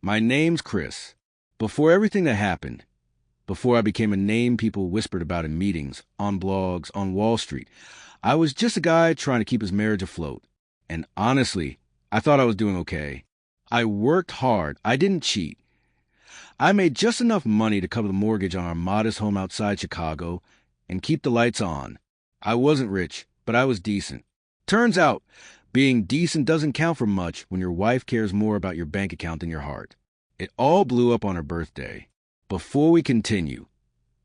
My name's Chris. Before everything that happened, before I became a name people whispered about in meetings, on blogs, on Wall Street, I was just a guy trying to keep his marriage afloat. And honestly, I thought I was doing okay. I worked hard. I didn't cheat. I made just enough money to cover the mortgage on our modest home outside Chicago and keep the lights on. I wasn't rich, but I was decent. Turns out, being decent doesn't count for much when your wife cares more about your bank account than your heart. It all blew up on her birthday. Before we continue,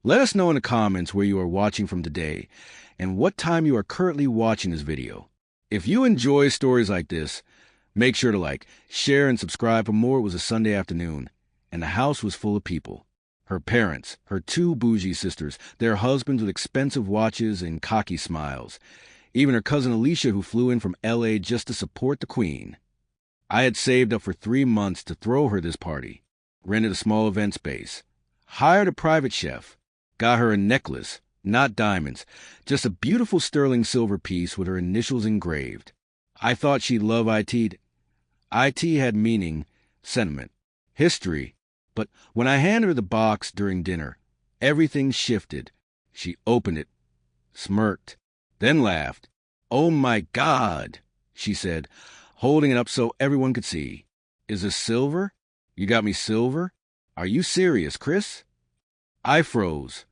let us know in the comments where you are watching from today and what time you are currently watching this video. If you enjoy stories like this, make sure to like, share, and subscribe for more. It was a Sunday afternoon, and the house was full of people. Her parents, her two bougie sisters, their husbands with expensive watches and cocky smiles. Even her cousin Alicia, who flew in from L.A. just to support the queen. I had saved up for 3 months to throw her this party, rented a small event space, hired a private chef, got her a necklace, not diamonds, just a beautiful sterling silver piece with her initials engraved. I thought she'd love IT. IT had meaning, sentiment, history, but when I handed her the box during dinner, everything shifted. She opened it, smirked, then laughed. "Oh my God," she said, holding it up so everyone could see. "Is this silver? You got me silver? Are you serious, Chris?" I froze.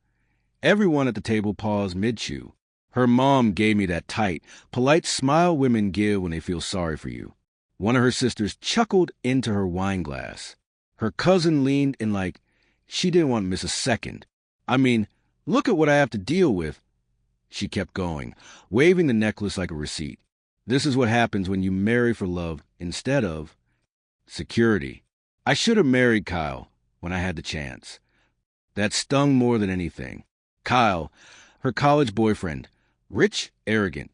Everyone at the table paused mid-chew. Her mom gave me that tight, polite smile women give when they feel sorry for you. One of her sisters chuckled into her wine glass. Her cousin leaned in like she didn't want to miss a second. "I mean, look at what I have to deal with." She kept going, waving the necklace like a receipt. This is what happens when you marry for love instead of security. I should have married Kyle when I had the chance. That stung more than anything. Kyle, her college boyfriend, rich, arrogant,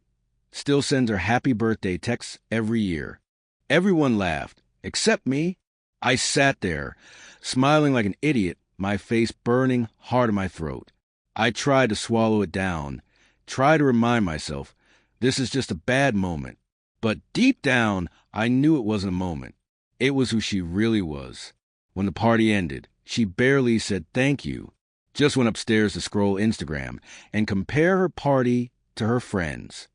still sends her happy birthday texts every year. Everyone laughed, except me. I sat there, smiling like an idiot, my face burning hard in my throat. I tried to swallow it down, tried to remind myself, this is just a bad moment. But deep down, I knew it wasn't a moment. It was who she really was. When the party ended, she barely said thank you, just went upstairs to scroll Instagram and compare her party to her friends.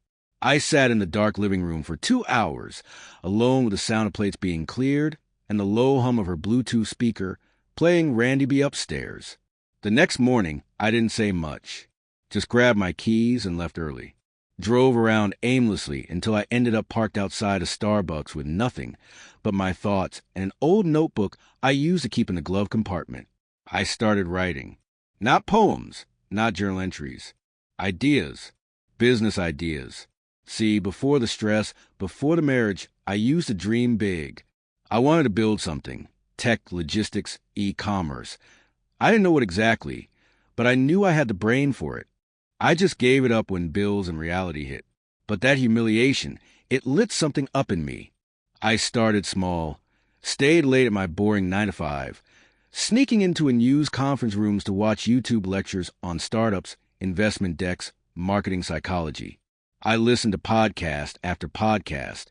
I sat in the dark living room for 2 hours, alone with the sound of plates being cleared and the low hum of her Bluetooth speaker playing Randy B. Upstairs. The next morning, I didn't say much. Just grabbed my keys and left early. Drove around aimlessly until I ended up parked outside a Starbucks with nothing but my thoughts and an old notebook I used to keep in the glove compartment. I started writing. Not poems, not journal entries. Ideas. Business ideas. See, before the stress, before the marriage, I used to dream big. I wanted to build something. Tech, logistics, e-commerce. I didn't know what exactly, but I knew I had the brain for it. I just gave it up when bills and reality hit. But that humiliation, it lit something up in me. I started small, stayed late at my boring 9-to-5, sneaking into unused conference rooms to watch YouTube lectures on startups, investment decks, marketing psychology. I listened to podcast after podcast,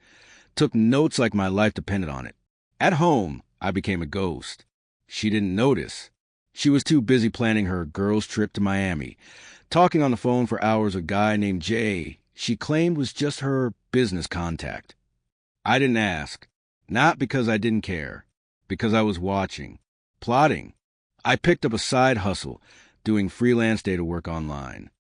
took notes like my life depended on it. At home, I became a ghost. She didn't notice. She was too busy planning her girls' trip to Miami, talking on the phone for hours with a guy named Jay she claimed was just her business contact. I didn't ask, not because I didn't care, because I was watching, plotting. I picked up a side hustle, doing freelance data work online.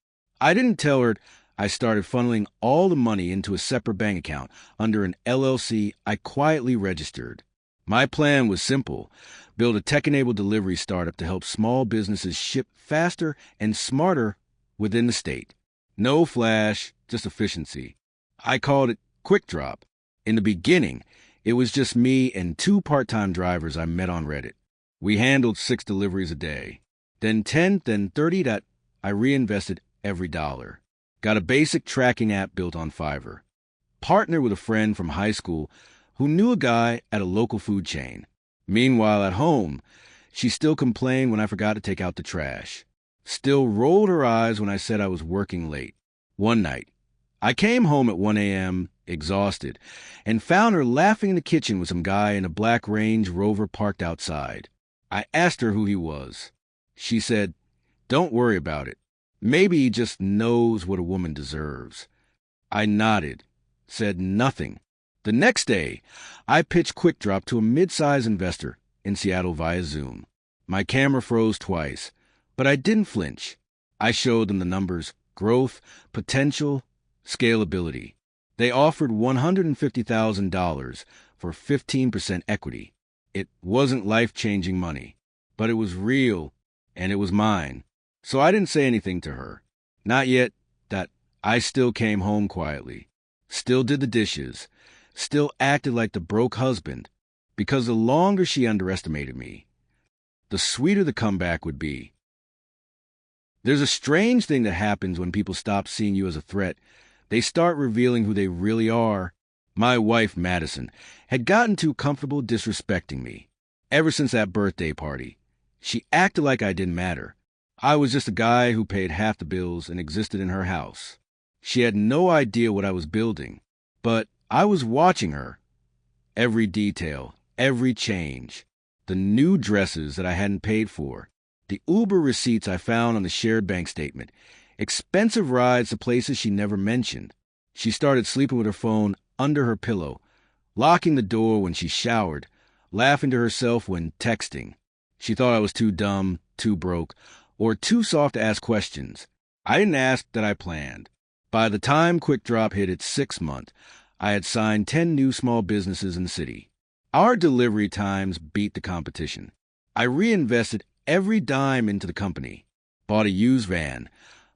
I didn't tell her I started funneling all the money into a separate bank account under an LLC I quietly registered. My plan was simple: build a tech-enabled delivery startup to help small businesses ship faster and smarter within the state. No flash, just efficiency. I called it Quick Drop. In the beginning, it was just me and 2 part-time drivers I met on Reddit. We handled 6 deliveries a day. Then 10, then 30 that I reinvested every dollar. Got a basic tracking app built on Fiverr. Partnered with a friend from high school who knew a guy at a local food chain. Meanwhile, at home, she still complained when I forgot to take out the trash. Still rolled her eyes when I said I was working late. One night, I came home at 1 a.m., exhausted, and found her laughing in the kitchen with some guy in a black Range Rover parked outside. I asked her who he was. She said, "Don't worry about it. Maybe he just knows what a woman deserves." I nodded, said nothing. The next day, I pitched QuickDrop to a mid-size investor in Seattle via Zoom. My camera froze twice, but I didn't flinch. I showed them the numbers: growth, potential, scalability. They offered $150,000 for 15% equity. It wasn't life-changing money, but it was real, and it was mine. So I didn't say anything to her. Not yet. That I still came home quietly, still did the dishes, still acted like the broke husband, because the longer she underestimated me, the sweeter the comeback would be. There's a strange thing that happens when people stop seeing you as a threat. They start revealing who they really are. My wife, Madison, had gotten too comfortable disrespecting me. Ever since that birthday party, she acted like I didn't matter. I was just a guy who paid half the bills and existed in her house. She had no idea what I was building, but I was watching her. Every detail, every change, the new dresses that I hadn't paid for, the Uber receipts I found on the shared bank statement, expensive rides to places she never mentioned. She started sleeping with her phone under her pillow, locking the door when she showered, laughing to herself when texting. She thought I was too dumb, too broke, or too soft to ask questions. I didn't ask that I planned. By the time QuickDrop hit its 6th month, I had signed 10 new small businesses in the city. Our delivery times beat the competition. I reinvested every dime into the company, bought a used van,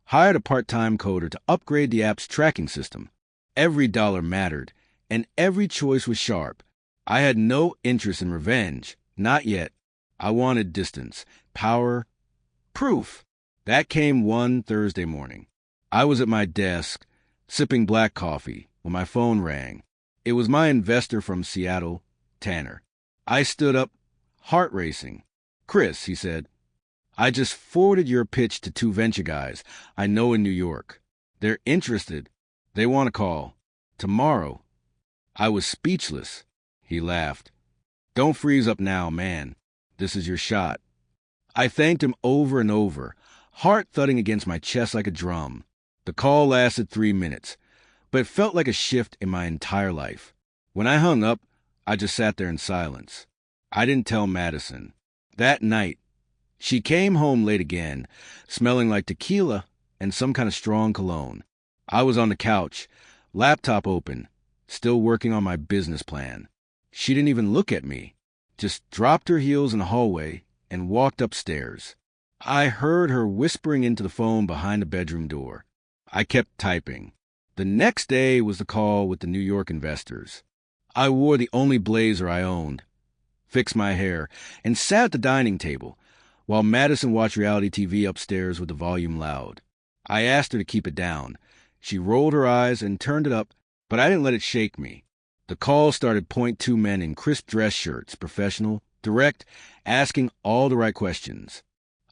hired a part-time coder to upgrade the app's tracking system. Every dollar mattered, and every choice was sharp. I had no interest in revenge, not yet. I wanted distance, power, proof. That came one Thursday morning. I was at my desk, sipping black coffee, when my phone rang. It was my investor from Seattle, Tanner. I stood up, heart racing. "Chris," he said, "I just forwarded your pitch to 2 venture guys I know in New York. They're interested. They want a call. Tomorrow." I was speechless. He laughed. "Don't freeze up now, man. This is your shot." I thanked him over and over, heart thudding against my chest like a drum. The call lasted 3 minutes, but it felt like a shift in my entire life. When I hung up, I just sat there in silence. I didn't tell Madison. That night, she came home late again, smelling like tequila and some kind of strong cologne. I was on the couch, laptop open, still working on my business plan. She didn't even look at me, just dropped her heels in the hallway and walked upstairs. I heard her whispering into the phone behind the bedroom door. I kept typing. The next day was the call with the New York investors. I wore the only blazer I owned, fixed my hair, and sat at the dining table while Madison watched reality TV upstairs with the volume loud. I asked her to keep it down. She rolled her eyes and turned it up, but I didn't let it shake me. The call started .2 men in crisp dress shirts, professional, direct, asking all the right questions.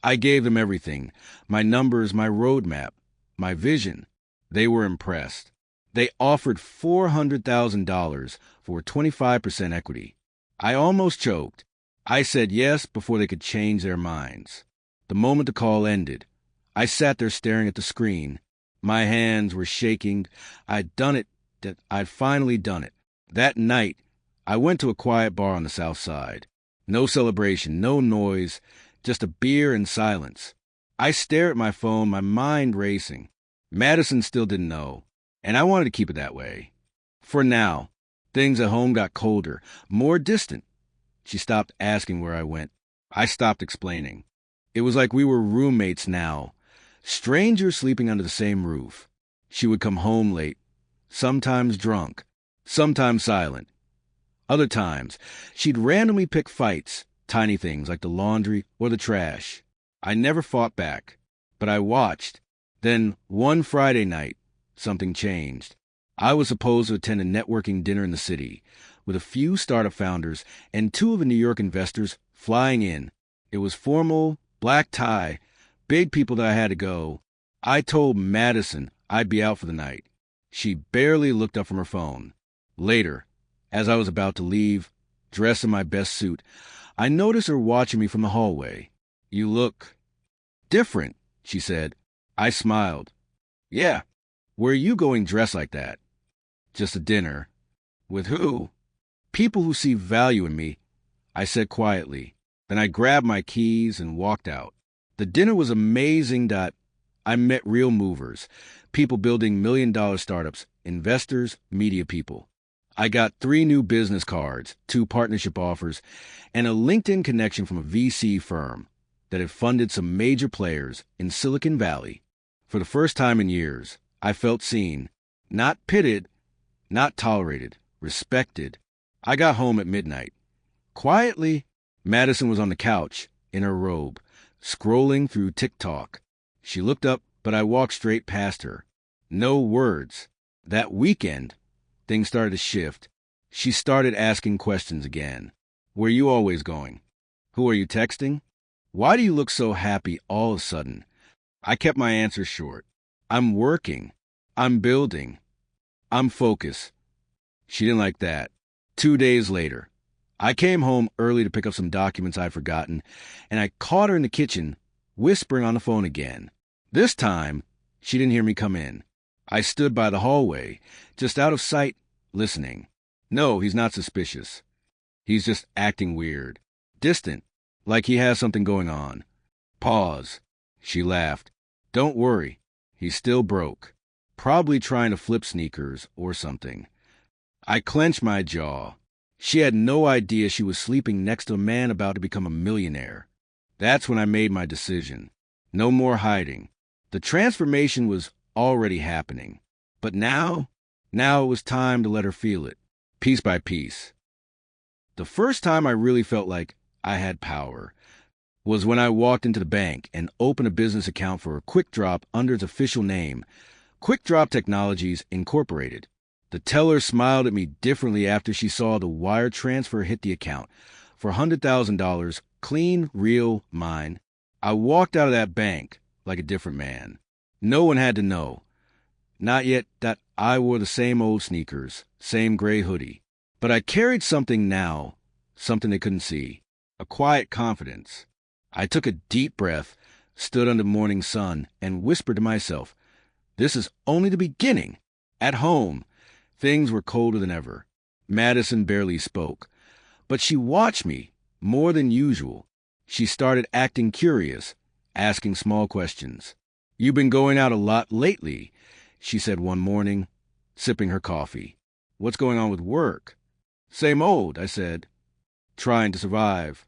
I gave them everything, my numbers, my roadmap, my vision. They were impressed. They offered $400,000 for 25% equity. I almost choked. I said yes before they could change their minds. The moment the call ended, I sat there staring at the screen. My hands were shaking. I'd finally done it. That night, I went to a quiet bar on the South Side. No celebration, no noise, just a beer and silence. I stared at my phone, my mind racing. Madison still didn't know, and I wanted to keep it that way. For now, things at home got colder, more distant. She stopped asking where I went. I stopped explaining. It was like we were roommates now, strangers sleeping under the same roof. She would come home late, sometimes drunk, sometimes silent. Other times, she'd randomly pick fights, tiny things like the laundry or the trash. I never fought back, but I watched. Then, one Friday night, something changed. I was supposed to attend a networking dinner in the city, with a few startup founders and 2 of the New York investors flying in. It was formal, black tie, big people that I had to go. I told Madison I'd be out for the night. She barely looked up from her phone. Later, as I was about to leave, dressed in my best suit, I noticed her watching me from the hallway. "You look different," she said. I smiled. "Yeah, where are you going dressed like that?" "Just a dinner." "With who?" "People who see value in me," I said quietly. Then I grabbed my keys and walked out. The dinner was amazing. I met real movers, people building million-dollar startups, investors, media people. I got 3 new business cards, 2 partnership offers, and a LinkedIn connection from a VC firm that had funded some major players in Silicon Valley. For the first time in years, I felt seen, not pitted, not tolerated, respected. I got home at midnight. Quietly, Madison was on the couch, in her robe, scrolling through TikTok. She looked up, but I walked straight past her. No words. That weekend, things started to shift. She started asking questions again. "Where you always going? Who are you texting? Why do you look so happy all of a sudden?" I kept my answers short. "I'm working. I'm building. I'm focused." She didn't like that. 2 days later, I came home early to pick up some documents I'd forgotten, and I caught her in the kitchen, whispering on the phone again. This time, she didn't hear me come in. I stood by the hallway, just out of sight, listening. No, he's not suspicious. He's just acting weird. Distant, like he has something going on. Pause. She laughed. "Don't worry. He's still broke. Probably trying to flip sneakers or something." I clenched my jaw. She had no idea she was sleeping next to a man about to become a millionaire. That's when I made my decision. No more hiding. The transformation was already happening. But now it was time to let her feel it, piece by piece. The first time I really felt like I had power was when I walked into the bank and opened a business account for Quick Drop under its official name, Quick Drop Technologies Incorporated. The teller smiled at me differently after she saw the wire transfer hit the account for $100,000, clean, real, mine. I walked out of that bank like a different man. No one had to know. Not yet that I wore the same old sneakers, same gray hoodie. But I carried something now, something they couldn't see. A quiet confidence. I took a deep breath, stood under the morning sun, and whispered to myself, "This is only the beginning." At home, things were colder than ever. Madison barely spoke. But she watched me, more than usual. She started acting curious, asking small questions. "You've been going out a lot lately," she said one morning, sipping her coffee. "What's going on with work?" "Same old," I said. "Trying to survive."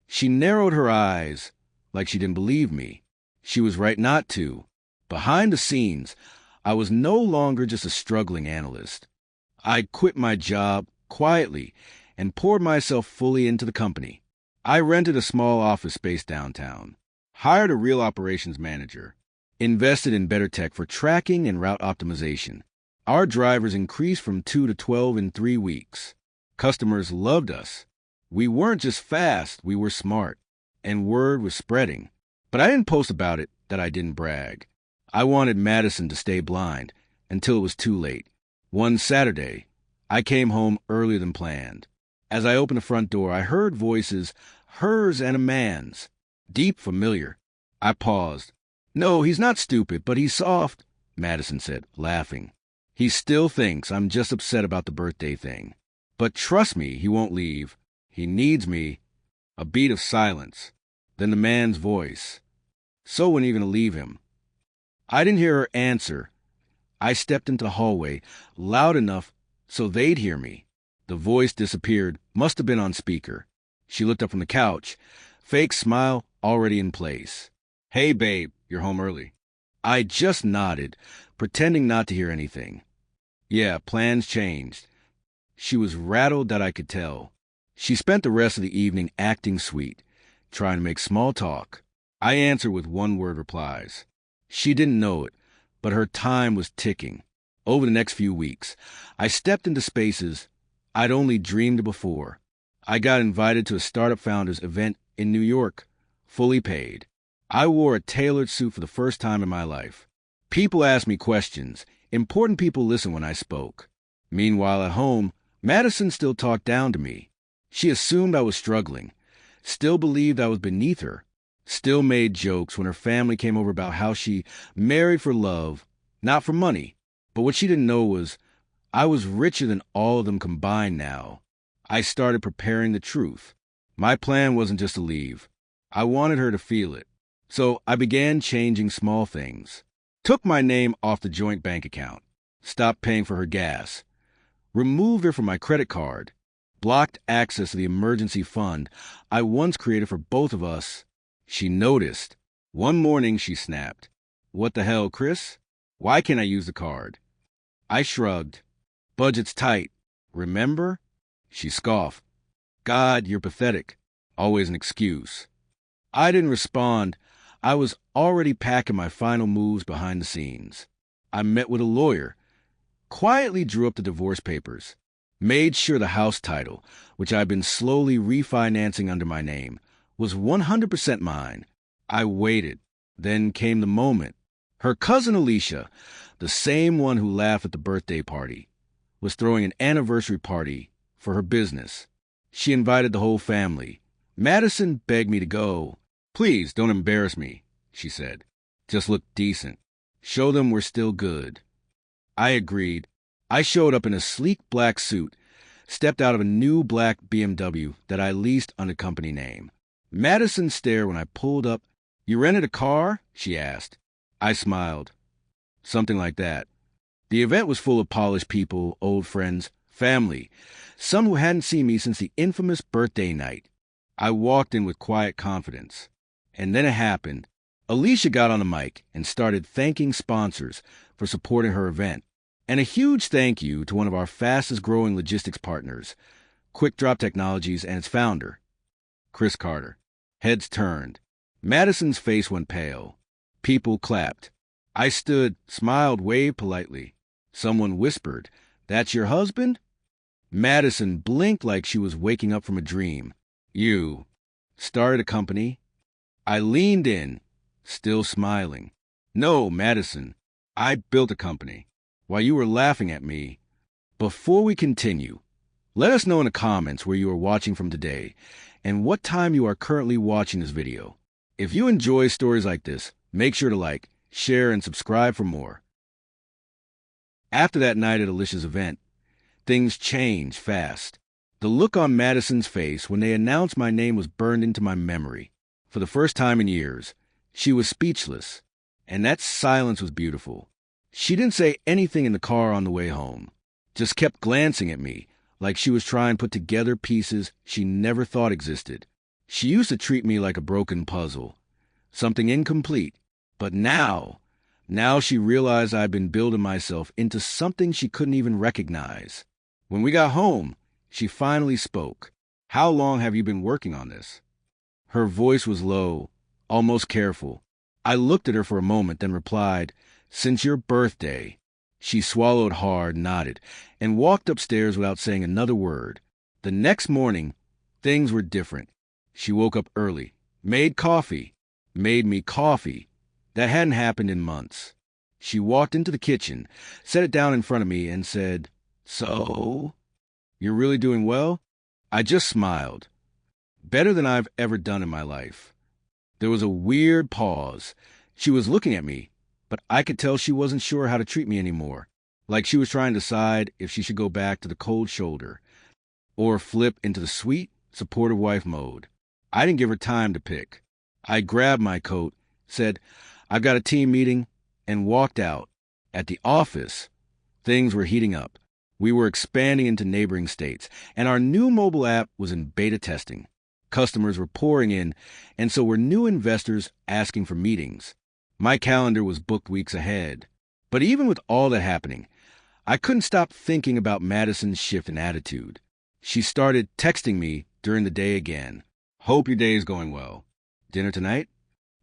She narrowed her eyes, like she didn't believe me. She was right not to. Behind the scenes, I was no longer just a struggling analyst. I quit my job quietly and poured myself fully into the company. I rented a small office space downtown, hired a real operations manager, invested in better tech for tracking and route optimization. Our drivers increased from 2 to 12 in 3 weeks. Customers loved us. We weren't just fast, we were smart. And word was spreading. But I didn't post about it that I didn't brag. I wanted Madison to stay blind until it was too late. One Saturday, I came home earlier than planned. As I opened the front door, I heard voices, hers and a man's, deep, familiar. I paused. "No, he's not stupid, but he's soft," Madison said, laughing. "He still thinks I'm just upset about the birthday thing. But trust me, he won't leave. He needs me." A beat of silence. Then the man's voice. "So when are you going to leave him?" I didn't hear her answer. I stepped into the hallway, loud enough so they'd hear me. The voice disappeared, must have been on speaker. She looked up from the couch, fake smile already in place. "Hey, babe, you're home early." I just nodded, pretending not to hear anything. Yeah, plans changed. She was rattled that I could tell. She spent the rest of the evening acting sweet, trying to make small talk. I answered with one-word replies. She didn't know it, but her time was ticking. Over the next few weeks, I stepped into spaces I'd only dreamed of before. I got invited to a startup founders event in New York, fully paid. I wore a tailored suit for the first time in my life. People asked me questions, Important people listened when I spoke. Meanwhile, at home, Madison still talked down to me. She assumed I was struggling, still believed I was beneath her, still made jokes when her family came over about how she married for love, not for money. But what she didn't know was I was richer than all of them combined now. I started preparing the truth. My plan wasn't just to leave. I wanted her to feel it. So I began changing small things. Took my name off the joint bank account. Stopped paying for her gas. Removed her from my credit card. Blocked access to the emergency fund I once created for both of us. She noticed. One morning she snapped. "What the hell, Chris? Why can't I use the card?" I shrugged. "Budget's tight. Remember?" She scoffed. "God, you're pathetic." Always an excuse. I didn't respond. I was already packing my final moves behind the scenes. I met with a lawyer, quietly drew up the divorce papers, made sure the house title, which I'd been slowly refinancing under my name, was 100% mine. I waited. Then came the moment. Her cousin Alicia, the same one who laughed at the birthday party, was throwing an anniversary party for her business. She invited the whole family. Madison begged me to go. "Please, don't embarrass me," she said. "Just look decent. Show them we're still good." I agreed. I showed up in a sleek black suit, stepped out of a new black BMW that I leased under company name. Madison stared when I pulled up. "You rented a car?" she asked. I smiled. "Something like that." The event was full of polished people, old friends, family, some who hadn't seen me since the infamous birthday night. I walked in with quiet confidence. And then it happened. Alicia got on the mic and started thanking sponsors for supporting her event. And a huge thank you to one of our fastest growing logistics partners, Quick Drop Technologies, and its founder, Chris Carter. Heads turned. Madison's face went pale. People clapped. I stood, smiled, waved politely. Someone whispered, "That's your husband?" Madison blinked like she was waking up from a dream. "You started a company?" I leaned in, still smiling. "No, Madison, I built a company. While you were laughing at me." Before we continue, let us know in the comments where you are watching from today and what time you are currently watching this video. If you enjoy stories like this, make sure to like, share, and subscribe for more. After that night at Alicia's event, things changed fast. The look on Madison's face when they announced my name was burned into my memory. For the first time in years, she was speechless, and that silence was beautiful. She didn't say anything in the car on the way home, just kept glancing at me like she was trying to put together pieces she never thought existed. She used to treat me like a broken puzzle, something incomplete, but now she realized I'd been building myself into something she couldn't even recognize. When we got home, she finally spoke. "How long have you been working on this?" Her voice was low, almost careful. I looked at her for a moment, then replied, "Since your birthday." She swallowed hard, nodded, and walked upstairs without saying another word. The next morning, things were different. She woke up early, made me coffee. That hadn't happened in months. She walked into the kitchen, set it down in front of me, and said, "So, you're really doing well?" I just smiled. Better than I've ever done in my life. There was a weird pause. She was looking at me, but I could tell she wasn't sure how to treat me anymore. Like she was trying to decide if she should go back to the cold shoulder or flip into the sweet, supportive wife mode. I didn't give her time to pick. I grabbed my coat, said, "I've got a team meeting," and walked out. At the office, things were heating up. We were expanding into neighboring states, and our new mobile app was in beta testing. Customers were pouring in, and so were new investors asking for meetings. My calendar was booked weeks ahead. But even with all that happening, I couldn't stop thinking about Madison's shift in attitude. She started texting me during the day again. "Hope your day is going well. Dinner tonight?"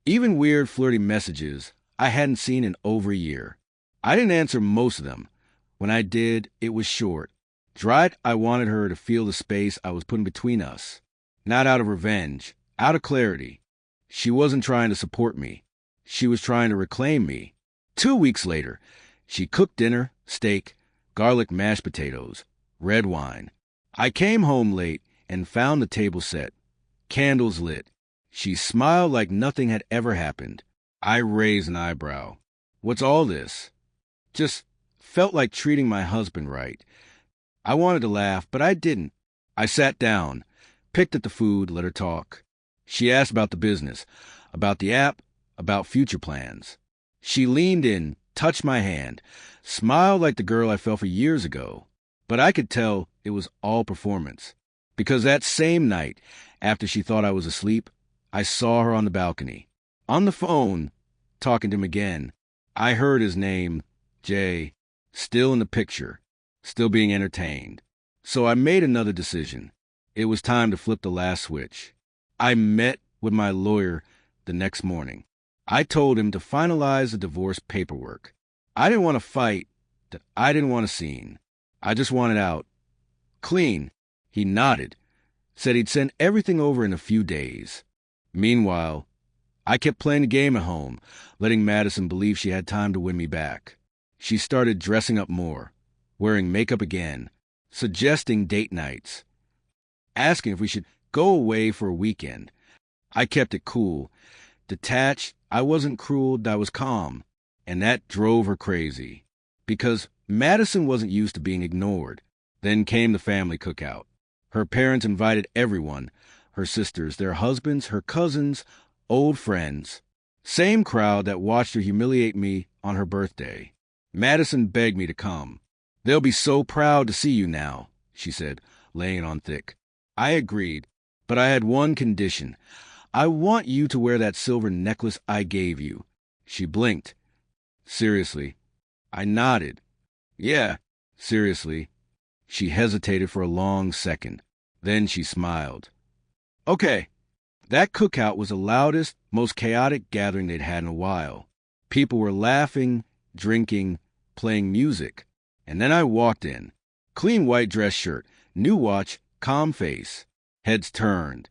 Even weird flirty messages I hadn't seen in over a year. I didn't answer most of them. When I did, it was short. Dry. I wanted her to feel the space I was putting between us. Not out of revenge, out of clarity. She wasn't trying to support me. She was trying to reclaim me. 2 weeks later, She cooked dinner, steak, garlic mashed potatoes, red wine. I came home late and found the table set, candles lit. She smiled like nothing had ever happened. I raised an eyebrow. What's all this? Just felt like treating my husband right. I wanted to laugh, but I didn't. I sat down, picked at the food, let her talk. She asked about the business, about the app, about future plans. She leaned in, touched my hand, smiled like the girl I fell for years ago. But I could tell it was all performance. Because that same night, after she thought I was asleep, I saw her on the balcony. On the phone, talking to him again. I heard his name, Jay, still in the picture, still being entertained. So I made another decision. It was time to flip the last switch. I met with my lawyer the next morning. I told him to finalize the divorce paperwork. I didn't want to fight, that I didn't want a scene. I just wanted out. Clean. He nodded, said he'd send everything over in a few days. Meanwhile, I kept playing the game at home, letting Madison believe she had time to win me back. She started dressing up more, wearing makeup again, suggesting date nights, asking if we should go away for a weekend. I kept it cool, detached. I wasn't cruel, I was calm, and that drove her crazy. Because Madison wasn't used to being ignored. Then came the family cookout. Her parents invited everyone, her sisters, their husbands, her cousins, old friends. Same crowd that watched her humiliate me on her birthday. Madison begged me to come. They'll be so proud to see you now, she said, laying it on thick. I agreed, but I had one condition. I want you to wear that silver necklace I gave you. She blinked. Seriously. I nodded. Yeah, seriously. She hesitated for a long second. Then she smiled. Okay. That cookout was the loudest, most chaotic gathering they'd had in a while. People were laughing, drinking, playing music. And then I walked in. Clean white dress shirt, new watch, calm face. Heads turned.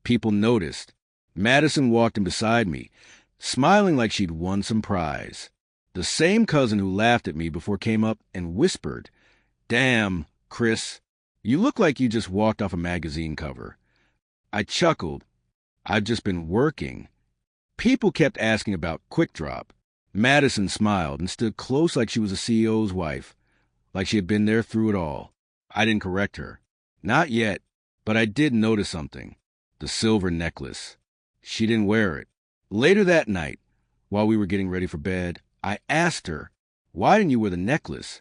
People noticed. Madison walked in beside me, smiling like she'd won some prize. The same cousin who laughed at me before came up and whispered, "Damn, Chris, you look like you just walked off a magazine cover." I chuckled. I've just been working. People kept asking about Quick Drop. Madison smiled and stood close like she was a CEO's wife, like she had been there through it all. I didn't correct her. Not yet, but I did notice something. The silver necklace. She didn't wear it. Later that night, while we were getting ready for bed, I asked her, "Why didn't you wear the necklace?"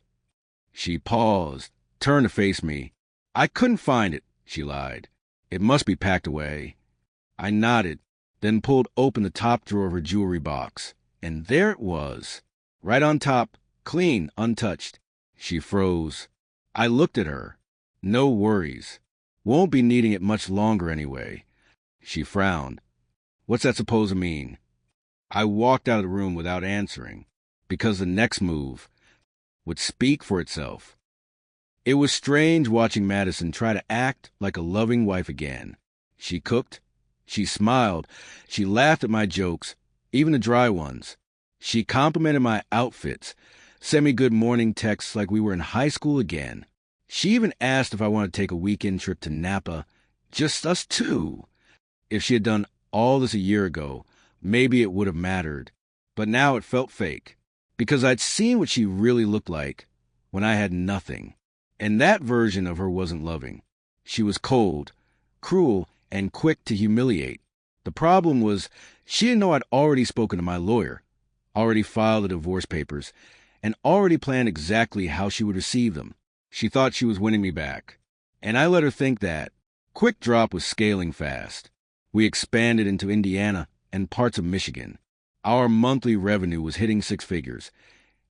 She paused, turned to face me. "I couldn't find it," she lied. "It must be packed away." I nodded, then pulled open the top drawer of her jewelry box. And there it was, right on top, clean, untouched. She froze. I looked at her. No worries. Won't be needing it much longer anyway. She frowned. What's that supposed to mean? I walked out of the room without answering, because the next move would speak for itself. It was strange watching Madison try to act like a loving wife again. She cooked. She smiled. She laughed at my jokes, even the dry ones. She complimented my outfits, sent me good morning texts like we were in high school again. She even asked if I wanted to take a weekend trip to Napa, just us two. If she had done all this a year ago, maybe it would have mattered. But now it felt fake, because I'd seen what she really looked like when I had nothing. And that version of her wasn't loving. She was cold, cruel, and quick to humiliate. The problem was she didn't know I'd already spoken to my lawyer, already filed the divorce papers, and already planned exactly how she would receive them. She thought she was winning me back. And I let her think that. Quick Drop was scaling fast. We expanded into Indiana and parts of Michigan. Our monthly revenue was hitting six figures,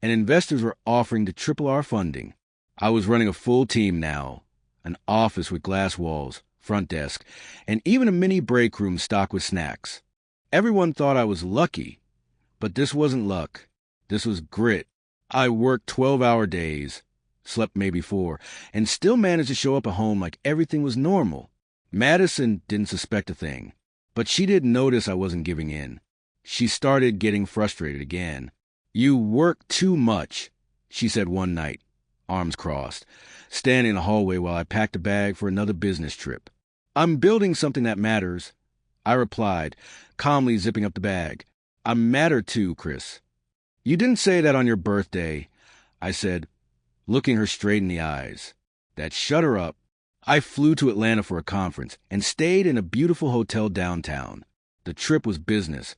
and investors were offering to triple our funding. I was running a full team now, an office with glass walls, front desk, and even a mini break room stocked with snacks. Everyone thought I was lucky, but this wasn't luck. This was grit. I worked 12-hour days, slept maybe 4, and still managed to show up at home like everything was normal. Madison didn't suspect a thing, but she did notice I wasn't giving in. She started getting frustrated again. "You work too much," she said one night, arms crossed, standing in the hallway while I packed a bag for another business trip. I'm building something that matters, I replied, calmly zipping up the bag. I matter too, Chris. You didn't say that on your birthday, I said, looking her straight in the eyes. That shut her up. I flew to Atlanta for a conference and stayed in a beautiful hotel downtown. The trip was business,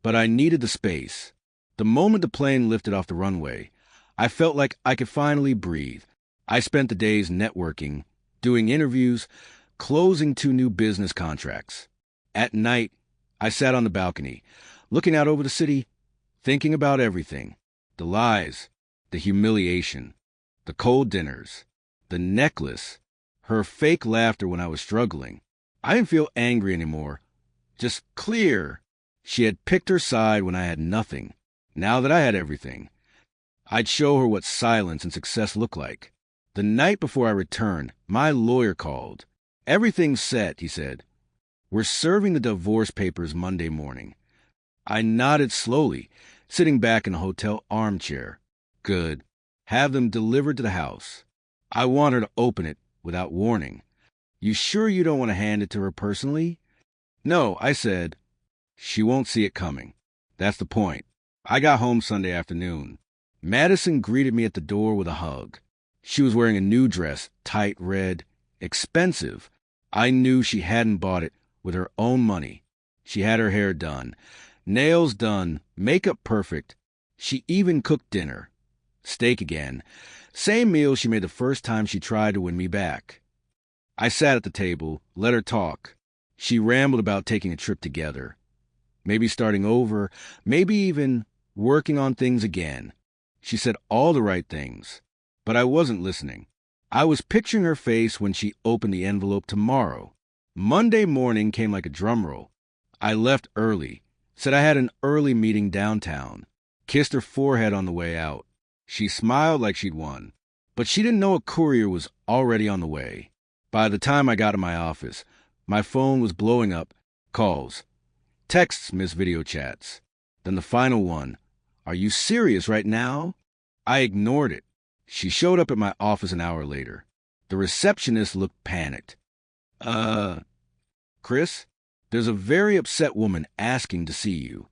but I needed the space. The moment the plane lifted off the runway, I felt like I could finally breathe. I spent the days networking, doing interviews, closing 2 new business contracts. At night, I sat on the balcony, looking out over the city, thinking about everything. The lies, the humiliation, the cold dinners, the necklace, her fake laughter when I was struggling. I didn't feel angry anymore, just clear. She had picked her side when I had nothing. Now that I had everything, I'd show her what silence and success looked like. The night before I returned, my lawyer called. Everything's set, he said. We're serving the divorce papers Monday morning. I nodded slowly, sitting back in a hotel armchair. Good. Have them delivered to the house. I want her to open it without warning. You sure you don't want to hand it to her personally? No, I said. She won't see it coming. That's the point. I got home Sunday afternoon. Madison greeted me at the door with a hug. She was wearing a new dress, tight red, expensive. I knew she hadn't bought it with her own money. She had her hair done, nails done, makeup perfect. She even cooked dinner. Steak again. Same meal she made the first time she tried to win me back. I sat at the table, let her talk. She rambled about taking a trip together. Maybe starting over, maybe even working on things again. She said all the right things, but I wasn't listening. I was picturing her face when she opened the envelope tomorrow. Monday morning came like a drum roll. I left early, said I had an early meeting downtown, kissed her forehead on the way out. She smiled like she'd won, but she didn't know a courier was already on the way. By the time I got to my office, my phone was blowing up, calls, texts, missed video chats. Then the final one, are you serious right now? I ignored it. She showed up at my office an hour later. The receptionist looked panicked. Chris, there's a very upset woman asking to see you.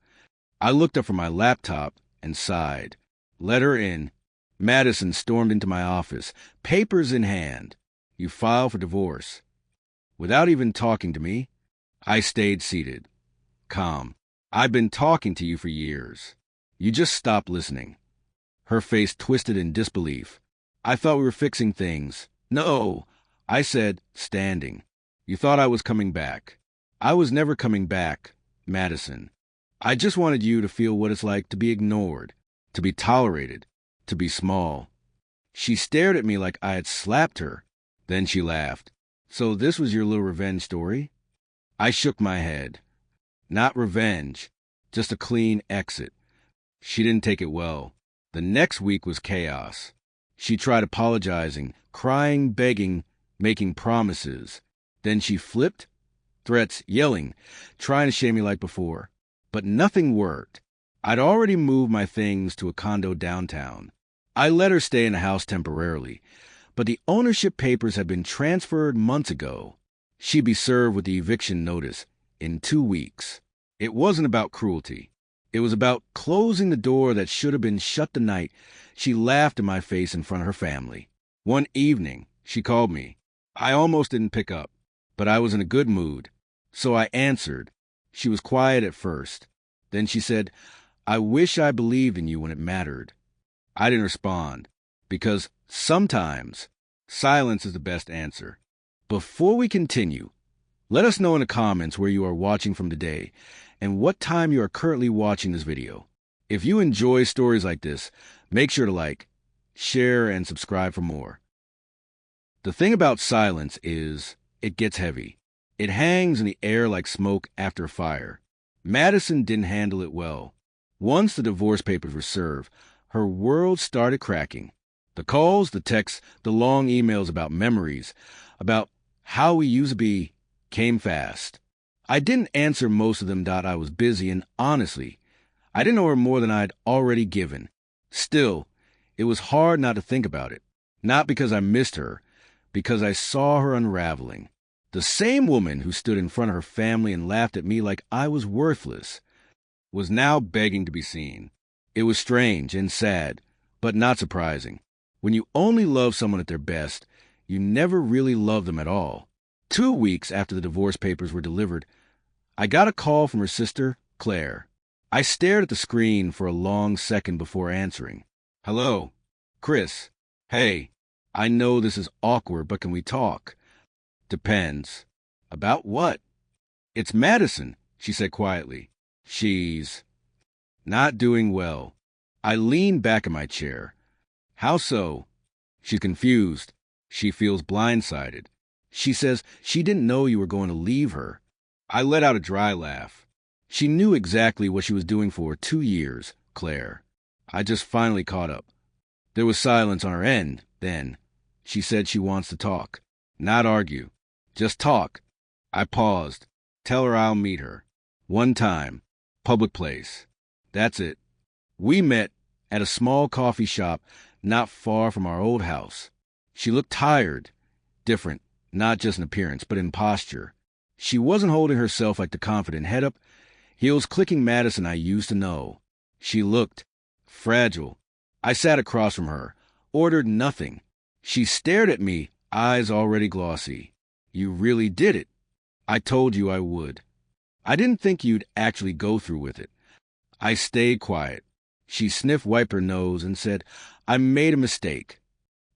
I looked up from my laptop and sighed. Let her in. Madison stormed into my office, papers in hand. You file for divorce. Without even talking to me, I stayed seated, calm. I've been talking to you for years. You just stopped listening. Her face twisted in disbelief. I thought we were fixing things. No, I said, standing. You thought I was coming back. I was never coming back, Madison. I just wanted you to feel what it's like to be ignored, to be tolerated, to be small. She stared at me like I had slapped her. Then she laughed. So this was your little revenge story? I shook my head. Not revenge, just a clean exit. She didn't take it well. The next week was chaos. She tried apologizing, crying, begging, making promises. Then she flipped, threats, yelling, trying to shame me like before. But nothing worked. I'd already moved my things to a condo downtown. I let her stay in the house temporarily, but the ownership papers had been transferred months ago. She'd be served with the eviction notice in 2 weeks. It wasn't about cruelty. It was about closing the door that should have been shut the night she laughed in my face in front of her family. One evening, she called me. I almost didn't pick up, but I was in a good mood, so I answered. She was quiet at first. Then she said, I wish I believed in you when it mattered. I didn't respond, because sometimes silence is the best answer. Before we continue, let us know in the comments where you are watching from today and what time you are currently watching this video. If you enjoy stories like this, make sure to like, share, and subscribe for more. The thing about silence is it gets heavy. It hangs in the air like smoke after a fire. Madison didn't handle it well. Once the divorce papers were served, her world started cracking. The calls, the texts, the long emails about memories, about how we used to be, came fast. I didn't answer most of them. I was busy, and honestly, I didn't know her more than I'd already given. Still, It was hard not to think about it. Not because I missed her, because I saw her unraveling. The same woman who stood in front of her family and laughed at me like I was worthless was now begging to be seen. It was strange and sad, but not surprising. When you only love someone at their best, you never really love them at all. 2 weeks after the divorce papers were delivered, I got a call from her sister, Claire. I stared at the screen for a long second before answering. Hello, Chris. Hey, I know this is awkward, but can we talk? Depends. About what? It's Madison, she said quietly. She's not doing well. I leaned back in my chair. How so? She's confused. She feels blindsided. She says she didn't know you were going to leave her. I let out a dry laugh. She knew exactly what she was doing for 2 years, Claire. I just finally caught up. There was silence on her end, then. She said she wants to talk. Not argue. Just talk. I paused. Tell her I'll meet her. One time. Public place. That's it. We met at a small coffee shop not far from our old house. She looked tired. Different. Not just in appearance, but in posture. She wasn't holding herself like the confident head-up, heels-clicking Madison I used to know. She looked fragile. I sat across from her, ordered nothing. She stared at me, eyes already glossy. You really did it. I told you I would. I didn't think you'd actually go through with it. I stayed quiet. She wiped her nose and said, I made a mistake.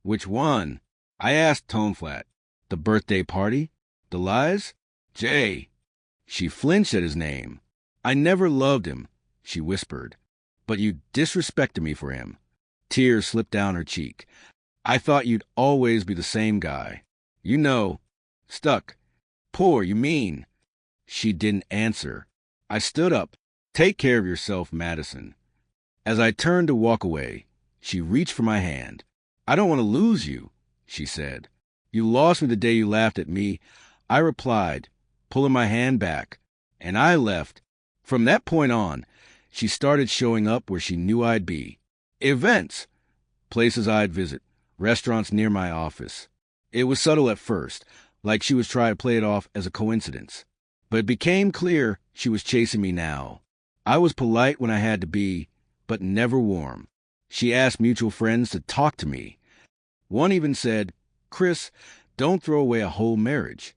Which one? I asked tone flat. The birthday party? The lies? Jay. She flinched at his name. I never loved him, she whispered. But you disrespected me for him. Tears slipped down her cheek. I thought you'd always be the same guy. You know. Stuck. Poor, you mean. She didn't answer. I stood up. Take care of yourself, Madison. As I turned to walk away, she reached for my hand. I don't want to lose you, she said. You lost me the day you laughed at me. I replied, pulling my hand back, and I left. From that point on, she started showing up where she knew I'd be. Events. Places I'd visit. Restaurants near my office. It was subtle at first, like she was trying to play it off as a coincidence. But it became clear she was chasing me now. I was polite when I had to be, but never warm. She asked mutual friends to talk to me. One even said, Chris, don't throw away a whole marriage.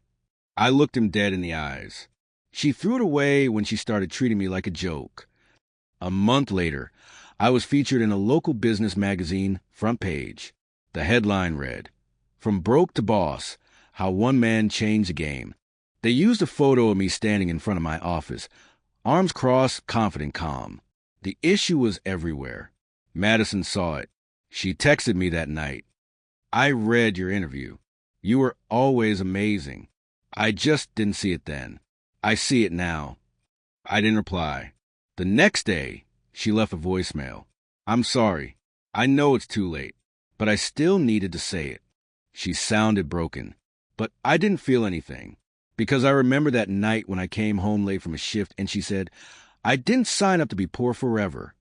I looked him dead in the eyes. She threw it away when she started treating me like a joke. A month later, I was featured in a local business magazine, front page. The headline read, From Broke to Boss, How One Man Changed the Game. They used a photo of me standing in front of my office, arms crossed, confident, calm. The issue was everywhere. Madison saw it. She texted me that night. I read your interview. You were always amazing. I just didn't see it then. I see it now. I didn't reply. The next day, she left a voicemail. I'm sorry. I know it's too late, but I still needed to say it. She sounded broken, but I didn't feel anything, because I remember that night when I came home late from a shift and she said, I didn't sign up to be poor forever.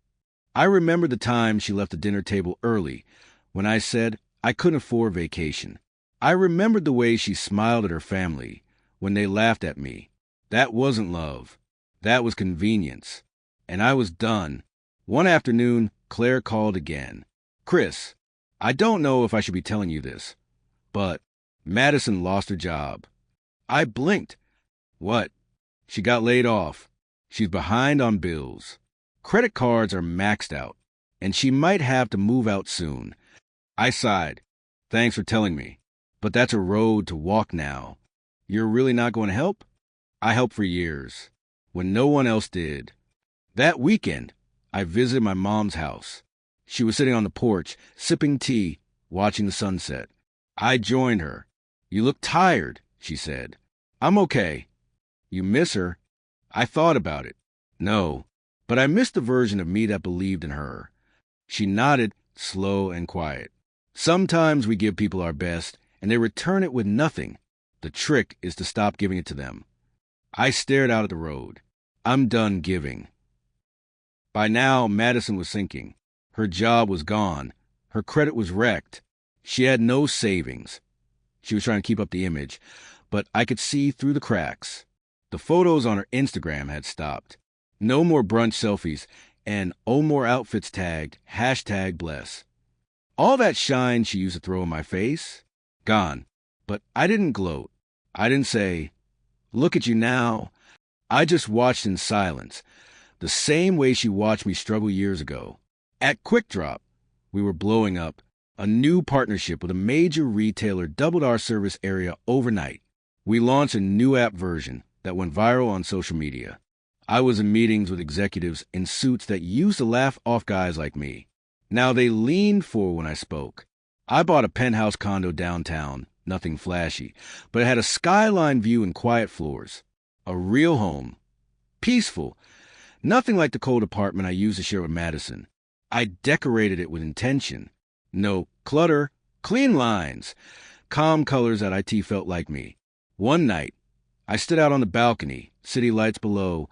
I remember the time she left the dinner table early when I said I couldn't afford vacation. I remembered the way she smiled at her family when they laughed at me. That wasn't love. That was convenience. And I was done. One afternoon, Claire called again. Chris, I don't know if I should be telling you this, but Madison lost her job. I blinked. What? She got laid off. She's behind on bills. Credit cards are maxed out, and she might have to move out soon. I sighed. Thanks for telling me. But that's a road to walk now. You're really not going to help? I helped for years, when no one else did. That weekend, I visited my mom's house. She was sitting on the porch, sipping tea, watching the sunset. I joined her. You look tired, she said. I'm okay. You miss her? I thought about it. No, but I missed the version of me that believed in her. She nodded, slow and quiet. Sometimes we give people our best, and they return it with nothing. The trick is to stop giving it to them. I stared out at the road. I'm done giving. By now, Madison was sinking. Her job was gone. Her credit was wrecked. She had no savings. She was trying to keep up the image, but I could see through the cracks. The photos on her Instagram had stopped. No more brunch selfies, and oh more outfits tagged #bless. All that shine she used to throw in my face, gone. But I didn't gloat. I didn't say, "Look at you now." I just watched in silence, the same way she watched me struggle years ago. At Quick Drop, we were blowing up. A new partnership with a major retailer doubled our service area overnight. We launched a new app version that went viral on social media. I was in meetings with executives in suits that used to laugh off guys like me. Now they leaned forward when I spoke. I bought a penthouse condo downtown, nothing flashy, but it had a skyline view and quiet floors. A real home. Peaceful. Nothing like the cold apartment I used to share with Madison. I decorated it with intention. No clutter, clean lines, calm colors that IT felt like me. One night, I stood out on the balcony, city lights below,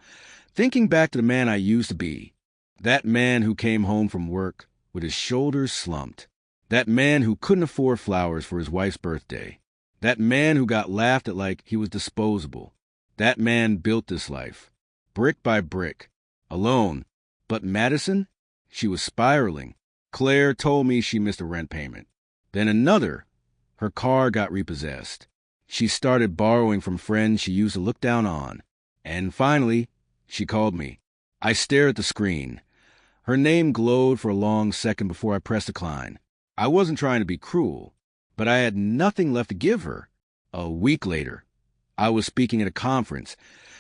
thinking back to the man I used to be. That man who came home from work with his shoulders slumped. That man who couldn't afford flowers for his wife's birthday. That man who got laughed at like he was disposable. That man built this life, brick by brick, alone. But Madison? She was spiraling. Claire told me she missed a rent payment. Then another. Her car got repossessed. She started borrowing from friends she used to look down on. And finally, she called me. I stared at the screen. Her name glowed for a long second before I pressed decline. I wasn't trying to be cruel, but I had nothing left to give her. A week later, I was speaking at a conference,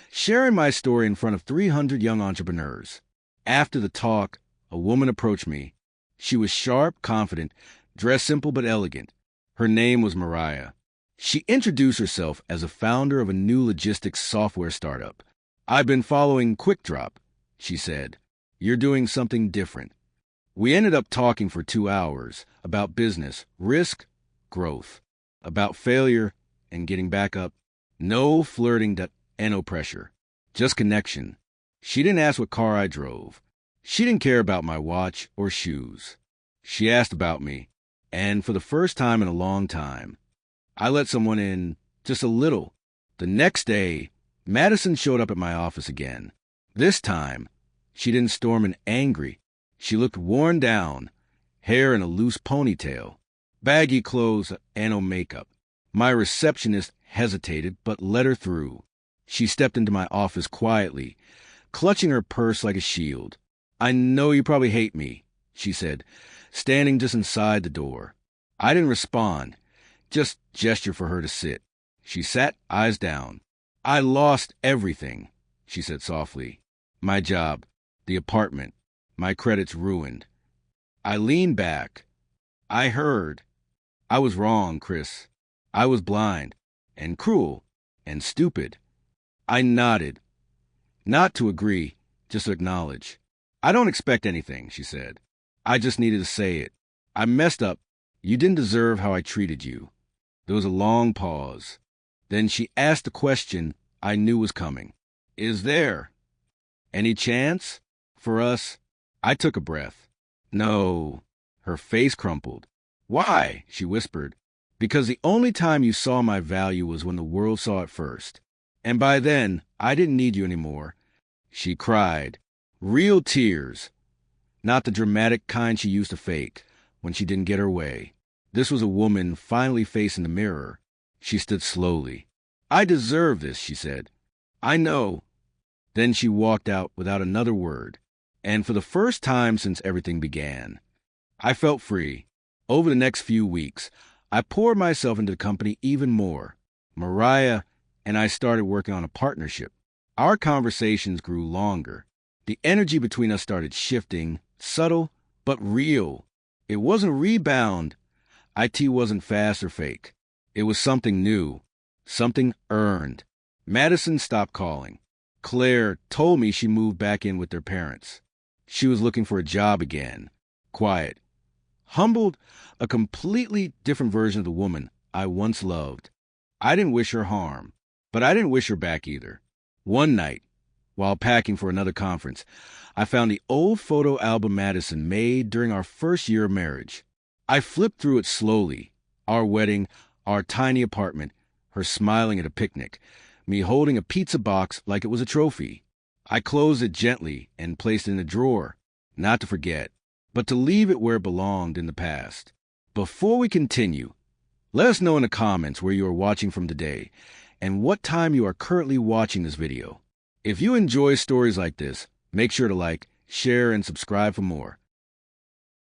sharing my story in front of 300 young entrepreneurs. After the talk, a woman approached me. She was sharp, confident, dressed simple but elegant. Her name was Mariah. She introduced herself as a founder of a new logistics software startup. "I've been following Quick Drop," she said. "You're doing something different." We ended up talking for 2 hours about business, risk, growth, about failure and getting back up. No flirting and no pressure, just connection. She didn't ask what car I drove. She didn't care about my watch or shoes. She asked about me, and for the first time in a long time, I let someone in just a little. The next day, Madison showed up at my office again. This time, she didn't storm in angry. She looked worn down, hair in a loose ponytail, baggy clothes and no makeup. My receptionist hesitated but let her through. She stepped into my office quietly, clutching her purse like a shield. "I know you probably hate me," she said, standing just inside the door. I didn't respond, just gestured for her to sit. She sat, eyes down. "I lost everything," she said softly. "My job, the apartment, my credits ruined." I leaned back. I heard. "I was wrong, Chris. I was blind and cruel and stupid." I nodded. Not to agree, just to acknowledge. "I don't expect anything," she said. "I just needed to say it. I messed up. You didn't deserve how I treated you." There was a long pause. Then she asked the question I knew was coming. "Is there any chance for us?" I took a breath. "No." Her face crumpled. "Why?" she whispered. "Because the only time you saw my value was when the world saw it first. And by then, I didn't need you anymore." She cried. Real tears. Not the dramatic kind she used to fake when she didn't get her way. This was a woman finally facing the mirror. She stood slowly. "I deserve this," she said. "I know." Then she walked out without another word. And for the first time since everything began, I felt free. Over the next few weeks, I poured myself into the company even more. Mariah and I started working on a partnership. Our conversations grew longer. The energy between us started shifting, subtle but real. It wasn't a rebound. IT wasn't fast or fake. It was something new, something earned. Madison stopped calling. Claire told me she moved back in with their parents. She was looking for a job again. Quiet. Humbled, a completely different version of the woman I once loved. I didn't wish her harm, but I didn't wish her back either. One night, while packing for another conference, I found the old photo album Madison made during our first year of marriage. I flipped through it slowly. Our wedding, our tiny apartment, her smiling at a picnic, me holding a pizza box like it was a trophy. I closed it gently and placed it in a drawer, not to forget, but to leave it where it belonged in the past. Before we continue, let us know in the comments where you are watching from today and what time you are currently watching this video. If you enjoy stories like this, make sure to like, share, and subscribe for more.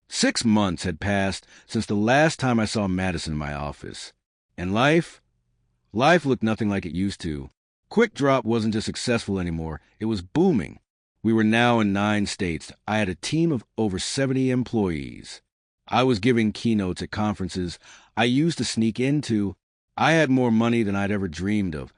6 months had passed since the last time I saw Madison in my office. And life looked nothing like it used to. Quick Drop wasn't just successful anymore, it was booming. We were now in 9 states. I had a team of over 70 employees. I was giving keynotes at conferences I used to sneak into. I had more money than I'd ever dreamed of.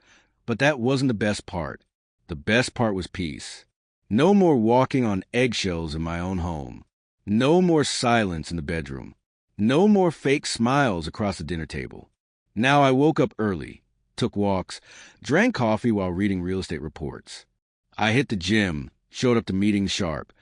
But that wasn't the best part. The best part was peace. No more walking on eggshells in my own home. No more silence in the bedroom. No more fake smiles across the dinner table. Now I woke up early, took walks, drank coffee while reading real estate reports. I hit the gym, showed up to meetings sharp,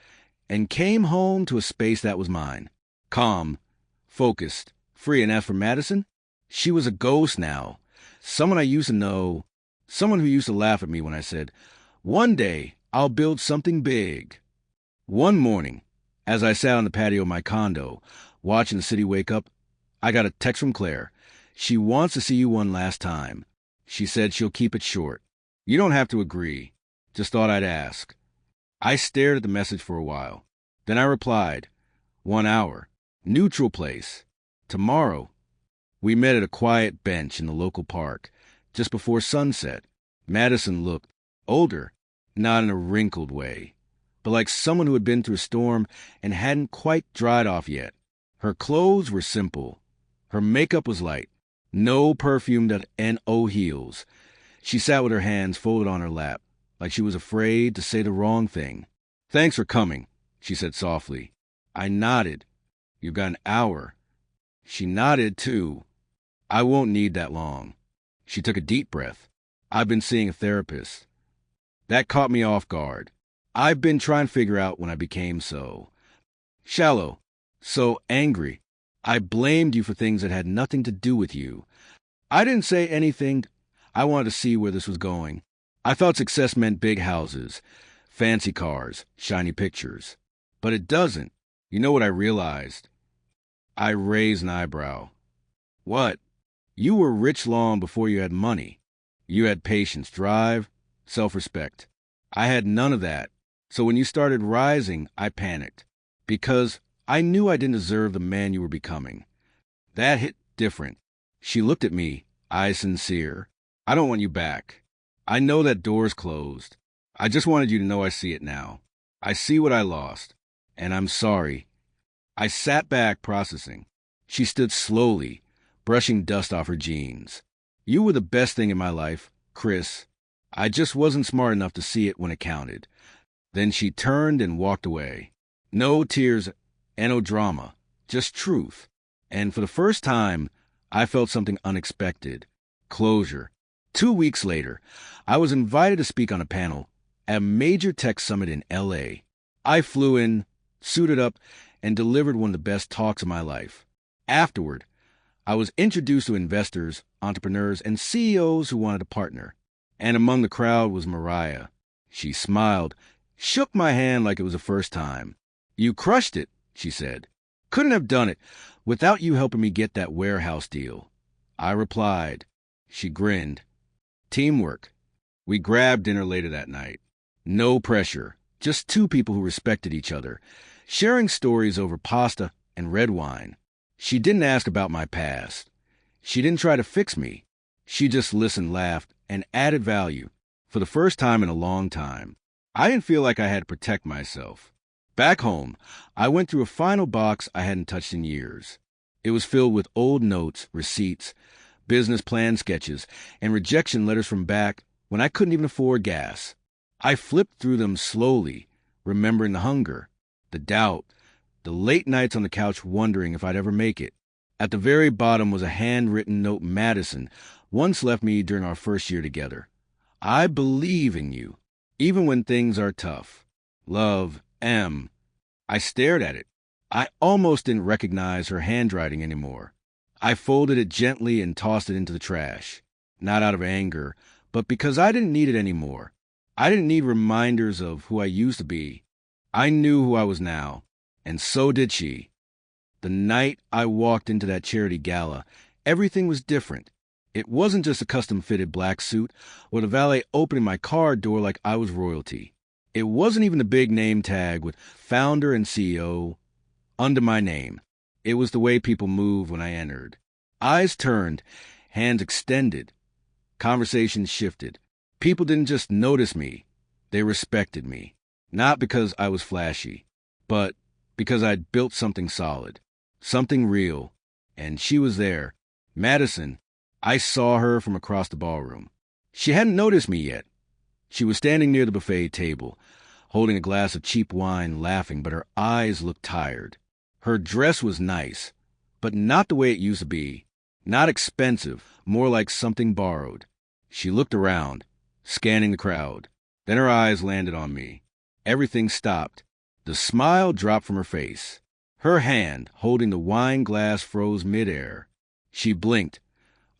and came home to a space that was mine. Calm, focused, free. And as for Madison, she was a ghost now. Someone I used to know, someone who used to laugh at me when I said, "One day I'll build something big." One morning, as I sat on the patio of my condo, watching the city wake up, I got a text from Claire. She wants to see you one last time. She said she'll keep it short. You don't have to agree. Just thought I'd ask. I stared at the message for a while. Then I replied, 1 hour, neutral place, tomorrow. We met at a quiet bench in the local park, just before sunset. Madison looked older, not in a wrinkled way, but like someone who had been through a storm and hadn't quite dried off yet. Her clothes were simple. Her makeup was light. No perfumed N.O. heels. She sat with her hands folded on her lap, like she was afraid to say the wrong thing. "Thanks for coming," she said softly. I nodded. "You've got an hour." She nodded, too. "I won't need that long." She took a deep breath. "I've been seeing a therapist." That caught me off guard. I've been trying to figure out when I became so shallow, so angry. I blamed you for things that had nothing to do with you. I didn't say anything. I wanted to see where this was going. I thought success meant big houses, fancy cars, shiny pictures. But it doesn't. You know what I realized? I raised an eyebrow. What? You were rich long before you had money. You had patience, drive, self-respect. I had none of that. So when you started rising, I panicked. Because I knew I didn't deserve the man you were becoming. That hit different. She looked at me, eyes sincere. "I don't want you back. I know that door's closed. I just wanted you to know I see it now. I see what I lost. And I'm sorry." I sat back, processing. She stood slowly, brushing dust off her jeans. "You were the best thing in my life, Chris. I just wasn't smart enough to see it when it counted." Then she turned and walked away. No tears and no drama, just truth. And for the first time, I felt something unexpected. Closure. 2 weeks later, I was invited to speak on a panel at a major tech summit in L.A. I flew in, suited up, and delivered one of the best talks of my life. Afterward, I was introduced to investors, entrepreneurs, and CEOs who wanted to partner. And among the crowd was Mariah. She smiled, shook my hand like it was the first time. "You crushed it," she said. "Couldn't have done it without you helping me get that warehouse deal." I replied. She grinned. Teamwork. We grabbed dinner later that night. No pressure, just 2 people who respected each other, sharing stories over pasta and red wine. She didn't ask about my past. She didn't try to fix me. She just listened, laughed, and added value. For the first time in a long time, I didn't feel like I had to protect myself. Back home, I went through a final box I hadn't touched in years. It was filled with old notes, receipts, business plan sketches, and rejection letters from back when I couldn't even afford gas. I flipped through them slowly, remembering the hunger, the doubt, the late nights on the couch wondering if I'd ever make it. At the very bottom was a handwritten note Madison once left me during our first year together. "I believe in you, even when things are tough. Love, M." I stared at it. I almost didn't recognize her handwriting anymore. I folded it gently and tossed it into the trash, not out of anger, but because I didn't need it anymore. I didn't need reminders of who I used to be. I knew who I was now, and so did she. The night I walked into that charity gala, everything was different. It wasn't just a custom-fitted black suit or the valet opening my car door like I was royalty. It wasn't even the big name tag with founder and CEO under my name. It was the way people moved when I entered. Eyes turned, hands extended. Conversations shifted. People didn't just notice me. They respected me. Not because I was flashy, but because I'd built something solid, something real. And she was there. Madison. I saw her from across the ballroom. She hadn't noticed me yet. She was standing near the buffet table, holding a glass of cheap wine, laughing, but her eyes looked tired. Her dress was nice, but not the way it used to be. Not expensive, more like something borrowed. She looked around, scanning the crowd. Then her eyes landed on me. Everything stopped. The smile dropped from her face. Her hand, holding the wine glass, froze midair. She blinked,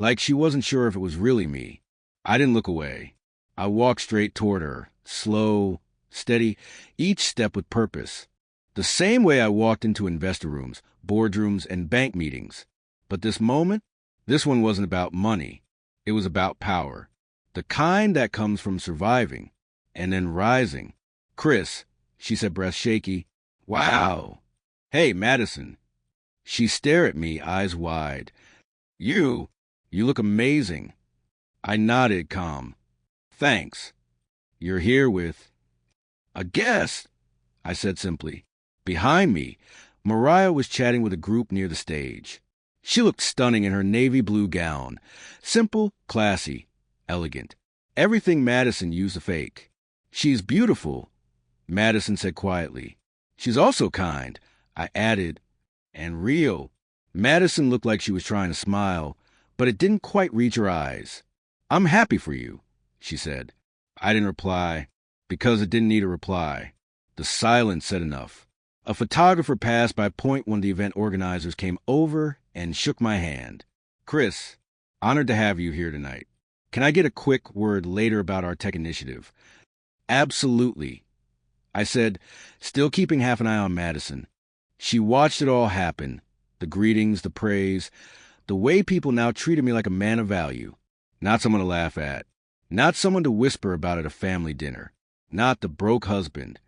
like she wasn't sure if it was really me. I didn't look away. I walked straight toward her, slow, steady, each step with purpose. The same way I walked into investor rooms, boardrooms, and bank meetings. But this moment, this one wasn't about money. It was about power. The kind that comes from surviving and then rising. "Chris," she said, breath shaky. "Wow." "Hey, Madison." She stared at me, eyes wide. You look amazing." I nodded, calm. "Thanks. You're here with a guest," I said simply. Behind me, Mariah was chatting with a group near the stage. She looked stunning in her navy blue gown. Simple, classy, elegant. Everything Madison used to fake. "She's beautiful," Madison said quietly. "She's also kind," I added, "and real." Madison looked like she was trying to smile, but it didn't quite reach her eyes. "I'm happy for you," she said. I didn't reply, because it didn't need a reply. The silence said enough. A photographer passed by point one of the event organizers came over and shook my hand. "Chris, honored to have you here tonight. Can I get a quick word later about our tech initiative?" "Absolutely," I said, still keeping half an eye on Madison. She watched it all happen. The greetings, the praise, the way people now treated me like a man of value. Not someone to laugh at. Not someone to whisper about at a family dinner. Not the broke husband.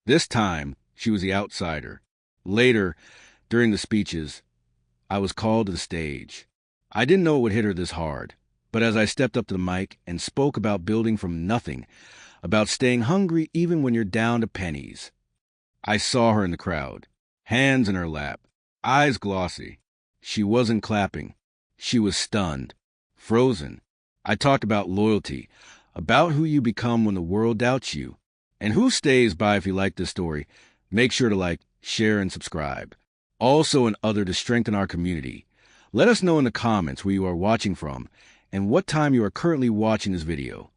This time, she was the outsider. Later, during the speeches, I was called to the stage. I didn't know it would hit her this hard, but as I stepped up to the mic and spoke about building from nothing, about staying hungry even when you're down to pennies, I saw her in the crowd, hands in her lap, eyes glossy. She wasn't clapping. She was stunned, frozen. I talked about loyalty, about who you become when the world doubts you. And who stays by if you like this story, make sure to like, share, and subscribe. Also and other to strengthen our community. Let us know in the comments where you are watching from and what time you are currently watching this video.